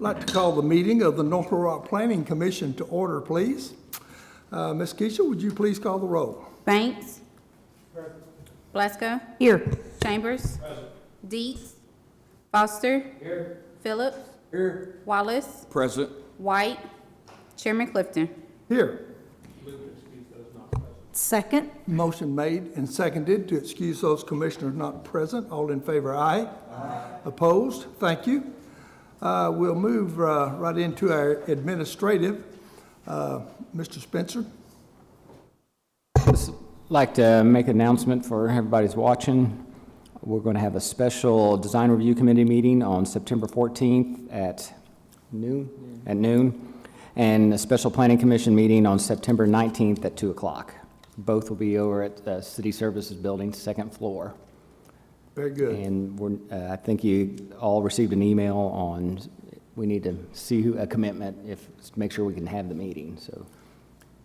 like to call the meeting of the North Little Rock Planning Commission to order, please. Ms. Keisha, would you please call the roll? Banks. Blasco. Here. Chambers. Deets. Foster. Here. Phillips. Here. Wallace. Present. White. Chairman Clifton. Here. Second. Motion made and seconded to excuse those commissioners not present. All in favor, aye. Aye. Opposed? Thank you. We'll move right into our administrative. Mr. Spencer. Just like to make an announcement for everybody's watching. We're going to have a special design review committee meeting on September 14th at noon, and a special planning commission meeting on September 19th at 2 o'clock. Both will be over at the City Services Building, second floor. Very good. And I think you all received an email on, we need to see a commitment to make sure we can have the meeting. So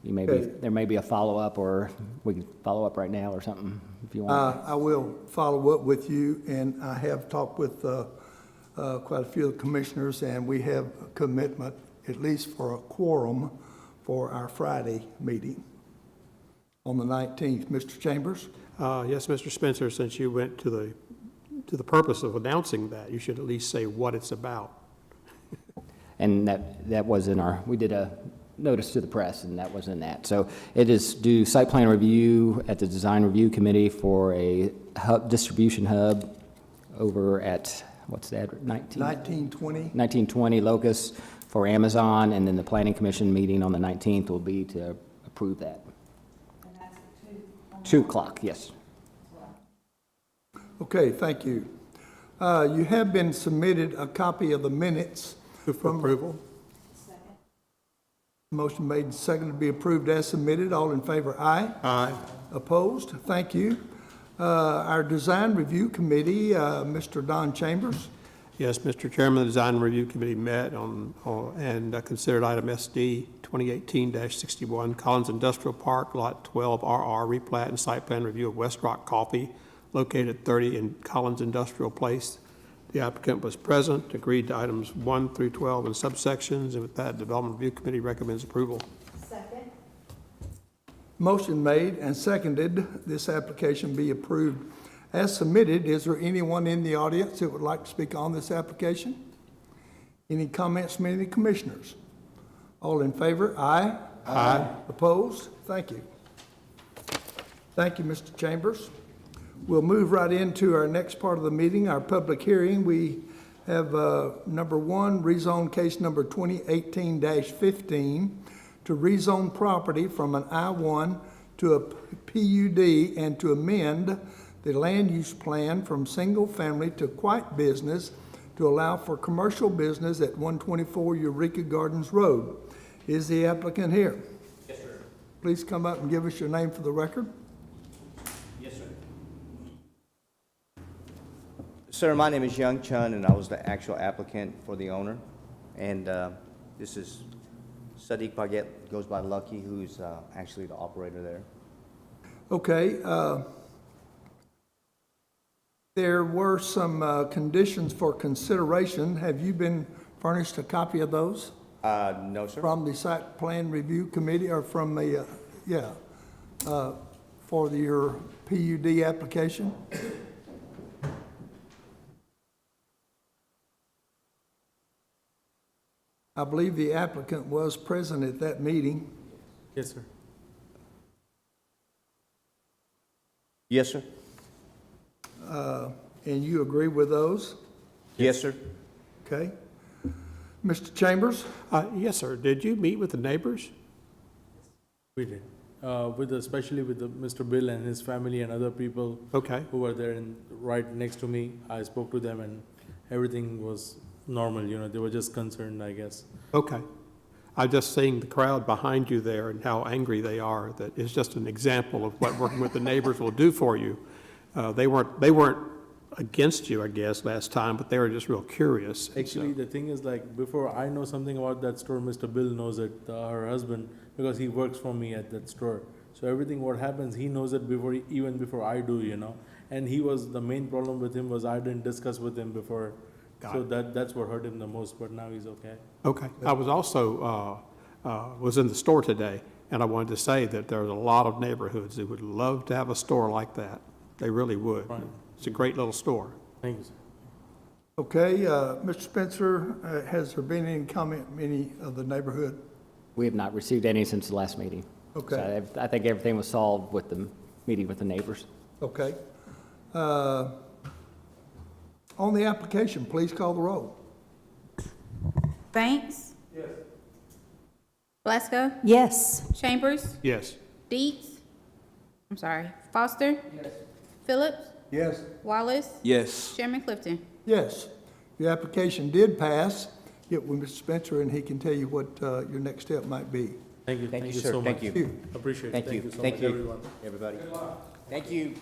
you may be, there may be a follow-up, or we can follow up right now or something if you want. I will follow up with you, and I have talked with quite a few of the commissioners, and we have a commitment, at least for a quorum, for our Friday meeting on the 19th. Mr. Chambers? Yes, Mr. Spencer, since you went to the purpose of announcing that, you should at least say what it's about. And that was in our, we did a notice to the press, and that was in that. So it is due site plan review at the Design Review Committee for a distribution hub over at, what's that, 1920. 1920 Locust for Amazon, and then the Planning Commission meeting on the 19th will be to approve that. And that's at 2 o'clock, yes. Okay, thank you. You have been submitted a copy of the minutes For approval? Motion made and seconded to be approved as submitted. All in favor, aye. Aye. Opposed? Thank you. Our Design Review Committee, Mr. Don Chambers. Yes, Mr. Chairman, the Design Review Committee met and considered item SD 2018-61, Collins Industrial Park, Lot 12 RR, replat and site plan review of West Rock Coffee, located at 30 in Collins Industrial Place. The applicant was present, agreed to items 1 through 12 in subsections, and with that, Development Review Committee recommends approval. Second. Motion made and seconded, this application be approved as submitted. Is there anyone in the audience that would like to speak on this application? Any comments from any commissioners? All in favor? Aye. Aye. Opposed? Thank you. Thank you, Mr. Chambers. We'll move right into our next part of the meeting, our public hearing. We have number one, rezone case number 2018-15 to rezone property from an I-1 to a PUD and to amend the land use plan from single family to quiet business to allow for commercial business at 124 Eureka Gardens Road. Is the applicant here? Yes, sir. Please come up and give us your name for the record. Yes, sir. Sir, my name is Young Chun, and I was the actual applicant for the owner. And this is Sadiq Paget, goes by Lucky, who's actually the operator there. Okay. There were some conditions for consideration. Have you been furnished a copy of those? No, sir. From the Site Plan Review Committee, or from the, for your PUD application? I believe the applicant was present at that meeting. Yes, sir. Yes, sir. And you agree with those? Yes, sir. Okay. Mr. Chambers? Yes, sir. Did you meet with the neighbors? We did. Especially with Mr. Bill and his family and other people Okay. who were there and right next to me. I spoke to them and everything was normal, they were just concerned, I guess. Okay. I'm just seeing the crowd behind you there and how angry they are. That is just an example of what working with the neighbors will do for you. They weren't against you, I guess, last time, but they were just real curious. Actually, the thing is, like, before I know something about that store, Mr. Bill knows it, her husband, because he works for me at that store. So everything what happens, he knows it even before I do, And he was, the main problem with him was I didn't discuss with him before So that's what hurt him the most, but now he's okay. Okay. I was also, was in the store today, and I wanted to say that there's a lot of neighborhoods that would love to have a store like that. They really would. Right. It's a great little store. Thank you, sir. Okay, Mr. Spencer, has there been any comment from any of the neighborhood? We have not received any since the last meeting. Okay. So I think everything was solved with the meeting with the neighbors. Okay. On the application, please call the roll. Banks? Yes. Blasko? Yes. Chambers? Yes. Deets? I'm sorry, Foster? Yes. Phillips? Yes. Wallace? Yes. Chairman Clifton? Yes. Your application did pass. Get with Mr. Spencer and he can tell you what your next step might be. Thank you, Thank you, so sir. much. Thank you. Thank you. Appreciate it. Thank you. So Thank much, you. everyone. Everybody. Thank you.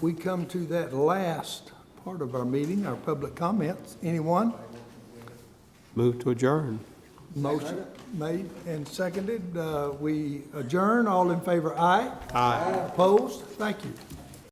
We come to that last part of our meeting, our public comments. Anyone? Move to adjourn. Motion made and seconded. We adjourn. All in favor, aye. Aye. Opposed? Thank you.